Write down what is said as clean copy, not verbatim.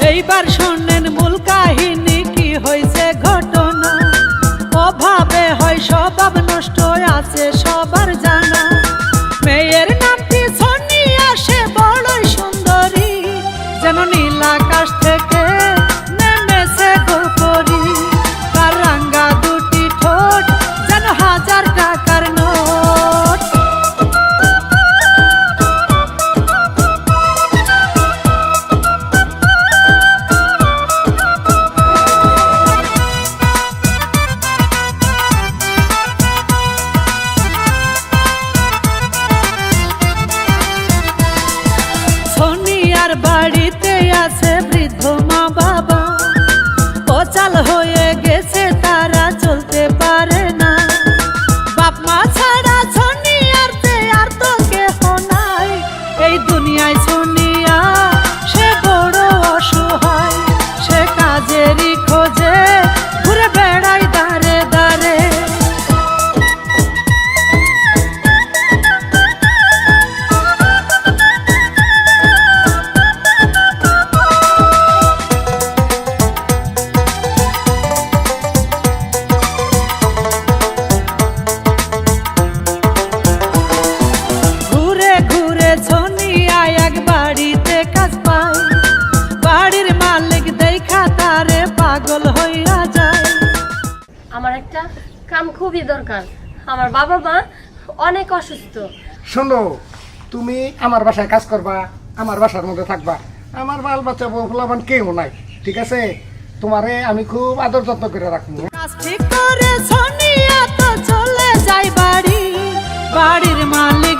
এইবার শোনেন মূল কাহিনী কি হয়েছে ঘটনা। অভাবে হয় স্বভাব নষ্ট আছে সবার জানা। মেয়ের নামটি সোনিয়া, সে বড়ই সুন্দরী, যেন নীল আকাশ থেকে নেমেছে গোপরি। তার রাঙ্গা দুটি ঠোঁট যেন 1000 টাকার নোট। সোনিয়ার বাড়িতে আছে বৃদ্ধ মা বাবা, অচল হয়ে গেছে তারা, চলতে পারে না। বাপ মা ছাড়া সোনিয়ার আর তো কেহ নাই। এই দুনিয়ায় সোনিয়া সে বড় অসহায়, সে কাজেরই খোঁজে ঘুরে বেড়ায় দাঁড়ে দাঁড়ে। সোনিয়া এক বাড়িতে কাজ পায়, বাড়ির মালিক দেখা তারে পাগল হইয়া যায়। আমার একটা কাম খুবই দরকার, আমার বাবা মা অনেক অসুস্থ। শোনো, তুমি আমার বাসায় কাজ করবা, আমার বাসার মধ্যে থাকবা। আমার বাল বাচ্চা বউফলাবান কেউ নাই, ঠিক আছে? তোমারে আমি খুব আদর যত্ন করে রাখবো। কাজ ঠিক করে সোনিয়া তো চলে যায় বাড়ি, বাড়ির মালিক